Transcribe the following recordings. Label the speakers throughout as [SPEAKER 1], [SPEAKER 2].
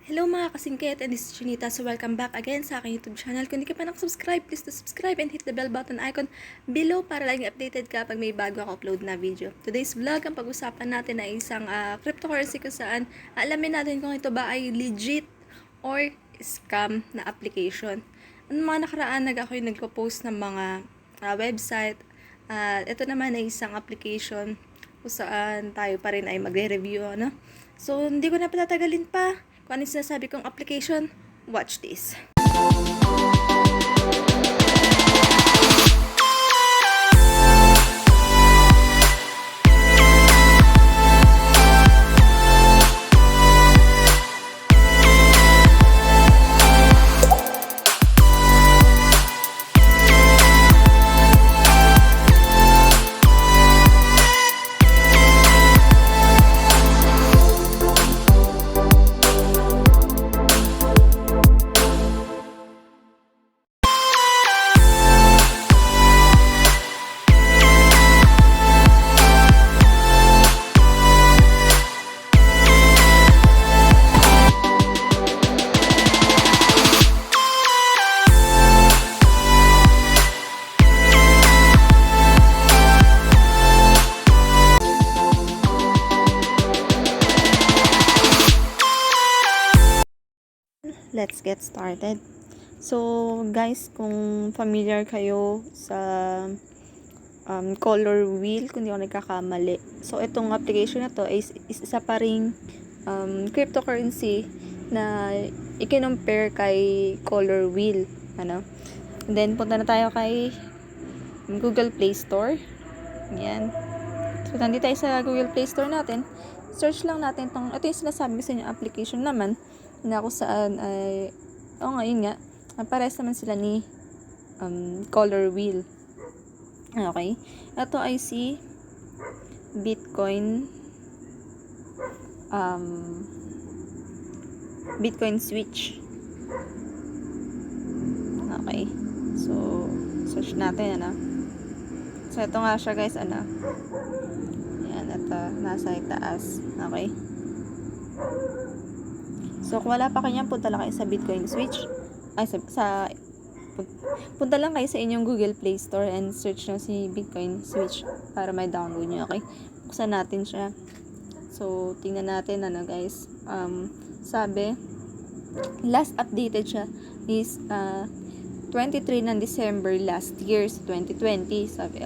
[SPEAKER 1] Hello mga kasingkit, and this is Chinita. So welcome back again sa aking YouTube channel. Kung hindi ka pa nakasubscribe, please to subscribe and hit the bell button icon below para laging updated ka pag may bago ako upload na video. Today's vlog, ang pag-usapan natin ay isang cryptocurrency kung saan alamin natin kung ito ba ay legit or scam na application. Ang mga nakaraan, ako yung nagpo-post ng mga website. Ito naman ay isang application kung saan tayo pa rin ay magre-review, ano? So, hindi ko na patatagalin pa. Kung ano yung sinasabi kong application, watch this. Let's get started. So, guys, kung familiar kayo sa color wheel, kung di ako nagkakamali. So, itong application na to is isa pa ring cryptocurrency na i-compare kay color wheel. Ano? And then, punta na tayo kay Google Play Store. Yan. So, nandito tayo sa Google Play Store natin. Search lang natin itong, ito yung sinasabi ko sa inyo application naman, na kung saan ay, ngayon nga, pares naman sila ni color wheel. Okay. Ito ay si Bitcoin Bitcoin Switch. Okay. So, search natin, ano. So, ito nga siya, guys, ano. Yan, ito, nasa itaas. Okay. So, kung wala pa kanyan, punta lang kayo sa Bitcoin Switch. Ay, punta lang kayo sa inyong Google Play Store and search nyo si Bitcoin Switch para may download nyo, okay? Buksan natin siya. So, tingnan natin, ano, guys. Sabi, last updated siya is 23 ng December last year, 2020. Sabi,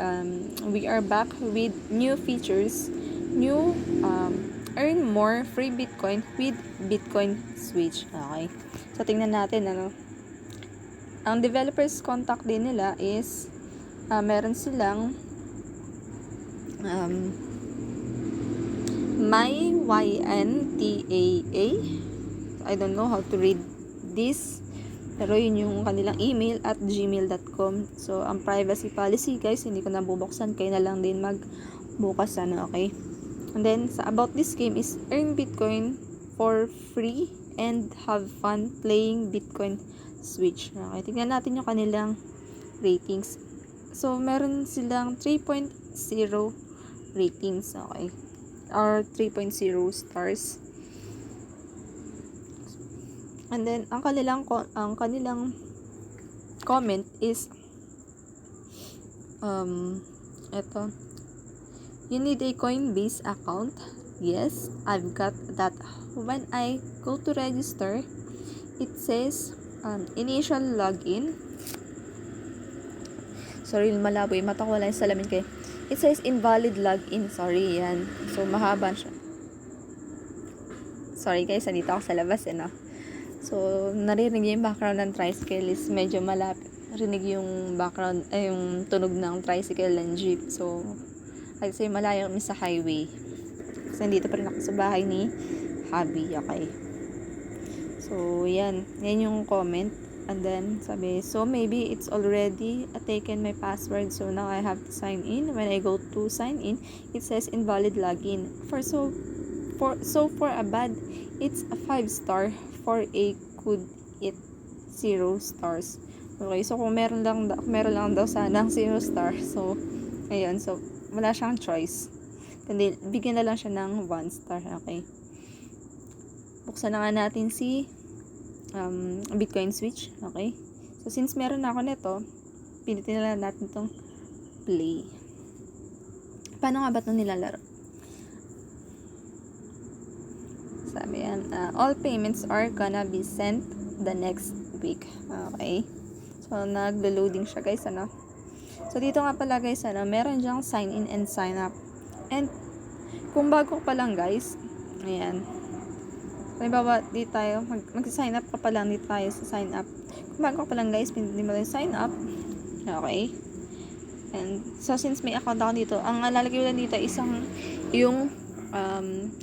[SPEAKER 1] we are back with new features, new earn more free Bitcoin with Bitcoin Switch. Okay. So, tingnan natin, ano. Ang developers contact din nila is, meron silang MyYNTAA. I don't know how to read this. Pero yun yung kanilang email at gmail.com. So, ang privacy policy, guys, hindi ko na bubuksan. Kayo na lang din magbukas, ano, okay? And then, about this game is earn Bitcoin for free and have fun playing Bitcoin Switch. Okay, tignan natin yung kanilang ratings. So, meron silang 3.0 ratings. Okay. Or 3.0 stars. And then, ang kanilang comment is eto. You need a Coinbase account? Yes, I've got that. When I go to register, it says initial login. Sorry, malabo yung mata ko, wala yung salamin kayo. It says invalid login. Sorry, yan. So, mahaba siya. Sorry guys, nandito ako sa labas, no? So, naririnig yung background ng tricycle is medyo malapit. Rinig yung background, yung tunog ng tricycle and jeep. So, kasi malayo kami sa highway. Kasi nandito pa rin ako sa bahay ni Habi. Okay. So, yan. Yan yung comment. And then, sabi, so maybe it's already taken my password. So, now I have to sign in. When I go to sign in, it says invalid login. So for a bad, it's a 5-star. For a good, it's 0 stars. Okay. So, kung meron lang daw sanang 0 star. So, ayun. So, wala siyang choice. Kundi, bigyan na lang siya ng 1 star. Okay. buksan na nga natin si Bitcoin switch. Okay? So, since meron na ako nito, pilitin na lang natin itong play. Paano nga ba ito nilalaro? Sabi yan, all payments are gonna be sent the next week. Okay? So, naglo-loading siya, guys, ano? So, dito nga pala, guys, ano, meron dyang sign in and sign up. And, kung bago pa lang, guys, ayan. Halimbawa, dito tayo, mag-sign up ka pa lang, dito tayo sa sign up. Kung bago ka pa lang, guys, pinili mo yung sign up. Okay? And, so, since may account ako dito, ang lalagay ko lang dito, yung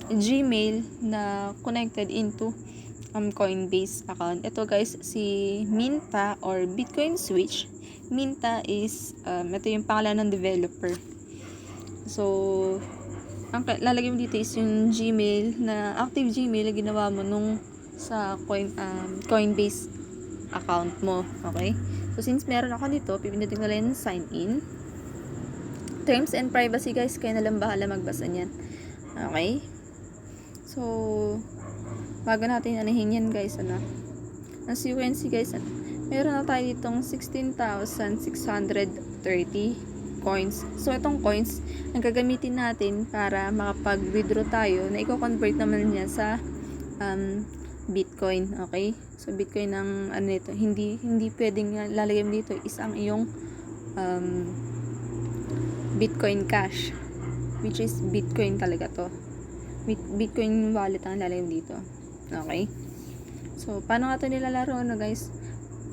[SPEAKER 1] Gmail na connected into Coinbase account. Ito, guys, si Minta or Bitcoin Switch. Minta is, ito yung pangalan ng developer. So, ang lalagay mo dito is yung Gmail na active Gmail na ginawa mo nung sa Coinbase account mo. Okay? So, since meron ako dito, pipindutin ko lang yung sign in. Terms and privacy, guys, kayo na lang bahala magbasa niyan. Okay? So, bago natin anahin yan, guys, ano? As you can see, guys, meron na tayo ditong 16,630 coins. So, itong coins, ang gagamitin natin para makapag-withdraw tayo na i-convert naman niya sa Bitcoin. Okay? So, Bitcoin ang ano nito, hindi pwedeng lalagay mo dito is ang iyong Bitcoin Cash, which is Bitcoin talaga to. Bitcoin wallet ang lalagay dito. Okay? So, paano nga ito nilalaro, no, guys?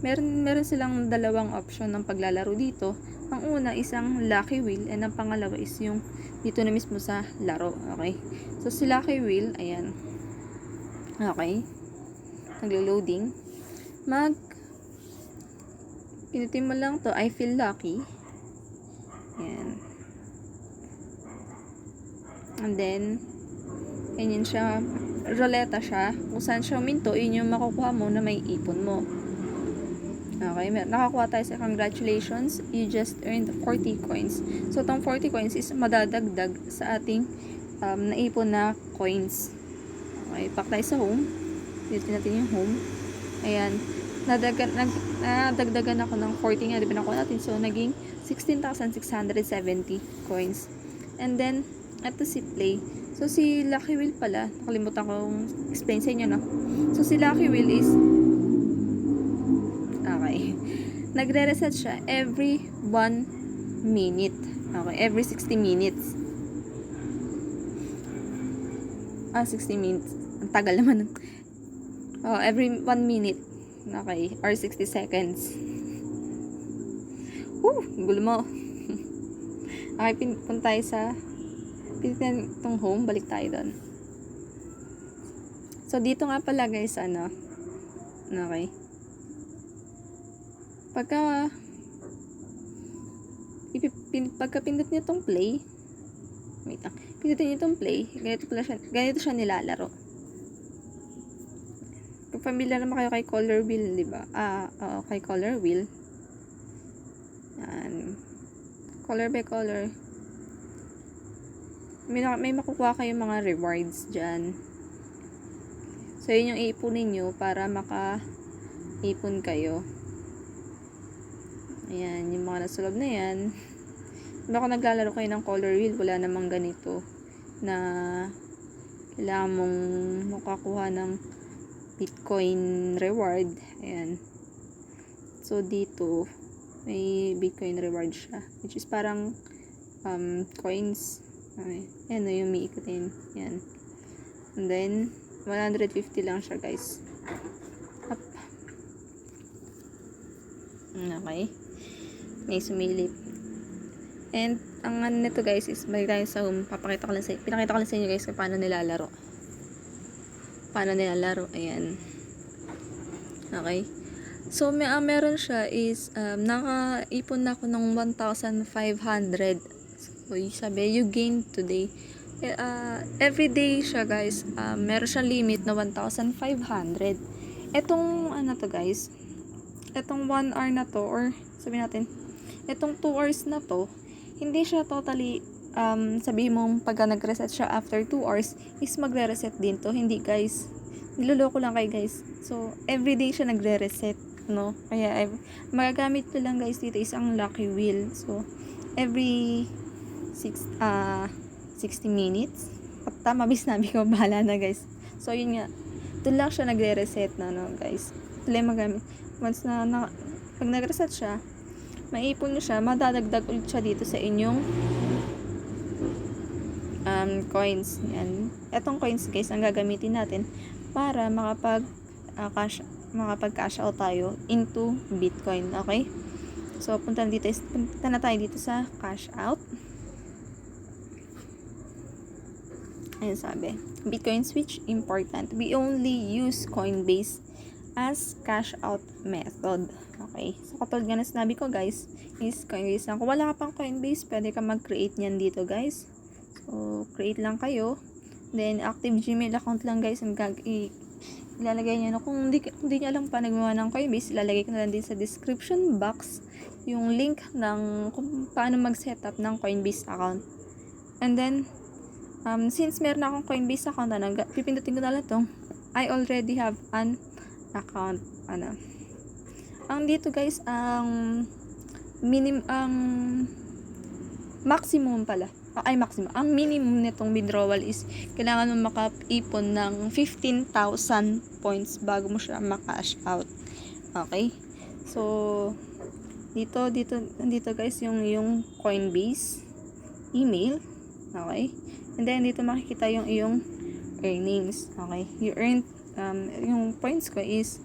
[SPEAKER 1] Meron silang dalawang option ng paglalaro dito. Ang una, isang lucky wheel, and ang pangalawa is yung dito na mismo sa laro. Okay? So, si lucky wheel, ayan. Okay? Naglo-loading. Pinutin mo lang to, I feel lucky. Ayan. And then, ganyan siya, ruleta siya. Kung saan siya minto, yun yung makukuha mo na may ipon mo. Okay, nakakuha tayo sa congratulations, you just earned 40 coins. So, itong 40 coins is madadagdag sa ating naipon na coins. Okay, back tayo sa home. Dito natin yung home. Ayan, nadagdagan ako ng 40 nga, di ba nakuha natin? So, naging 16,670 coins. And then, ito si play. So, si Lucky Wheel pala, nakalimutan kong explain sa inyo, no? So, si Lucky Wheel is, okay, nagre-reset siya every 1 minute. Okay, every 60 minutes. 60 minutes. Ang tagal naman. Every 1 minute. Okay, or 60 seconds. Gulo mo. Okay, punta tayo sa pilitin itong home, balik tayo doon. So, dito nga pala, guys, ano, okay, pagka pindot niyo itong play, wait lang, pindutin niyo itong play, ganito siya nilalaro. Kung familiar naman kayo kay color wheel, di ba? Oo, kay color wheel. Yan. Color by color. May makukuha kayong mga rewards dyan. So, yun yung iipunin nyo para maka-ipon kayo. Ayan, yung mga nasa loob na yan. Baka naglalaro kayo ng color wheel, wala namang ganito na kailangan mong makakuha ng Bitcoin reward. Ayan. So, dito, may Bitcoin reward siya. Which is parang coins. Okay. Ayan na yung umiikutin. Yan. And then, 150 lang siya, guys. Up. Okay. May sumilip. And, ang ano nito, guys, is balik tayo sa home. Pinakita ko lang sa inyo, guys, kung paano nilalaro. Ayan. Okay. So, meron siya is, nakaipon na ako ng 1,500. So, sabi, you gain today. Every day siya, guys, meron siyang limit na 1,500. Etong, ano to, guys, etong 1 hour na to, or sabi natin, etong 2 hours na to, hindi siya totally, sabihin mong pagka nag-reset siya after 2 hours, is magre-reset din to. Hindi, guys. niloloko lang kayo guys. So, everyday siya nagre-reset, no? Kaya, magagamit ko lang guys dito is ang lucky wheel. So, every 60 minutes. At tama, sinabi ko, bahala na guys. So, yun nga. Doon lang siya nagre-reset na, no, guys. Ito lang magamit. Once pag nag-reset siya, maipon nyo siya, madadagdag ulit siya dito sa inyong coins. Yan. Etong coins, guys, ang gagamitin natin para makapag-cash out tayo into Bitcoin. Okay? So, punta na tayo dito sa cash out. Ayun sabi, Bitcoin switch important. We only use Coinbase as cash out method. Okay. So, katulad nga na sinabi ko guys, is Coinbase lang. Kung wala ka pang Coinbase, pwede ka mag-create niyan dito guys. So, create lang kayo. Then, active Gmail account lang guys. Ilalagay nyo na. Kung hindi nyo alam pa nagmawa ng Coinbase, ilalagay ko na lang din sa description box yung link ng kung paano mag-setup ng Coinbase account. And then, since meron akong Coinbase account, pipindutin ko na lang itong I already have an account. Ang dito guys, ang maximum pala. Maximum. Ang minimum nitong withdrawal is kailangan mo makaipon ng 15,000 points bago mo siya makash out. Okay? So, dito guys yung Coinbase email. Okay? And then, dito makikita yung iyong earnings. Okay? You earned, yung points ko is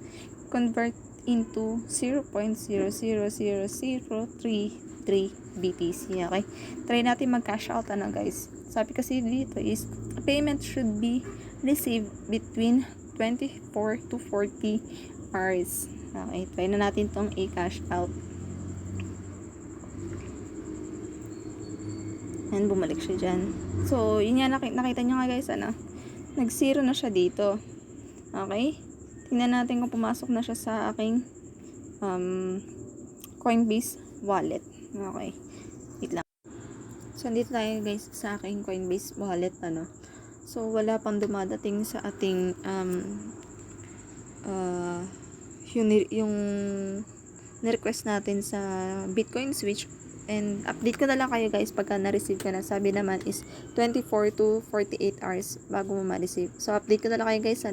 [SPEAKER 1] convert into 0.000033 BTC. Okay? Try natin mag-cash out, guys. Sabi kasi dito is, payment should be received between 24 to 40 hours. Okay? Try na natin tong i-cash out. And bumalik siya dyan. So, yun nga, nakita nyo nga guys, nag-zero na siya dito. Okay? Tingnan natin kung pumasok na siya sa aking Coinbase wallet. Okay. Wait lang. So, dito tayo guys sa aking Coinbase wallet, So, wala pang dumadating sa ating yung ni-request natin sa Bitcoin switch. And update ko na lang kayo guys pagka na-receive ko na. Sabi naman is 24 to 48 hours bago mo ma-receive. So, update ko na lang kayo guys,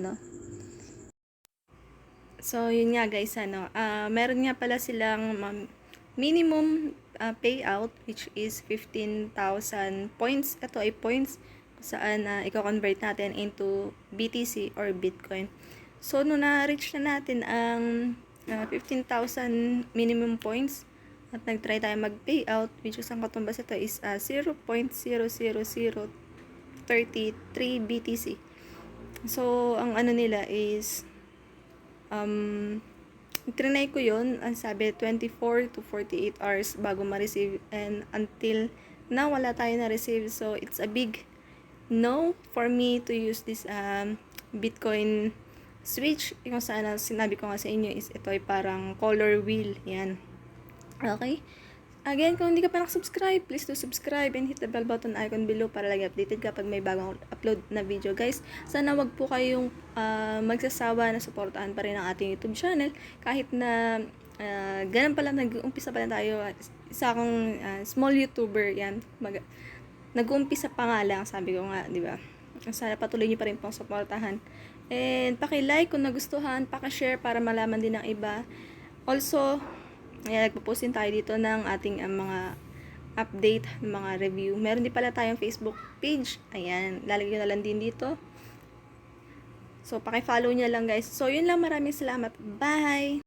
[SPEAKER 1] So, yun nga guys, meron nga pala silang minimum payout which is 15,000 points. Ito ay points saan i-convert natin into BTC or Bitcoin. So, nung na-reach na natin ang 15,000 minimum points, at nag-try tayo mag-payout, which is ang katumbas ito is 0.00033 BTC. So, ang nila is, trinay ko yun, ang sabi, 24 to 48 hours bago ma-receive, and until now, wala tayo na-receive. So, it's a big no for me to use this Bitcoin switch. Kung saan sinabi ko nga sa inyo is, ito ay parang color wheel. Yan. Okay? Again, kung hindi ka pa nakasubscribe, please do subscribe and hit the bell button icon below para lagi updated kapag may bagong upload na video, guys. Sana wag po kayong magsasawa na suportahan pa rin ang ating YouTube channel. Kahit na ganun pa lang, nag-uumpisa pa lang tayo. Isa akong small YouTuber, yan. Nag-uumpisa pa nga lang, sabi ko nga, di ba? Sana patuloy niyo pa rin pong suportahan. And paki-like kung nagustuhan, paki-share para malaman din ng iba. Also, nagpo-post din tayo dito ng ating mga update, mga review. Meron din pala tayong Facebook page. Ayan, lalagay ko na lang din dito. So, paki-follow niya lang guys. So, yun lang. Maraming salamat. Bye!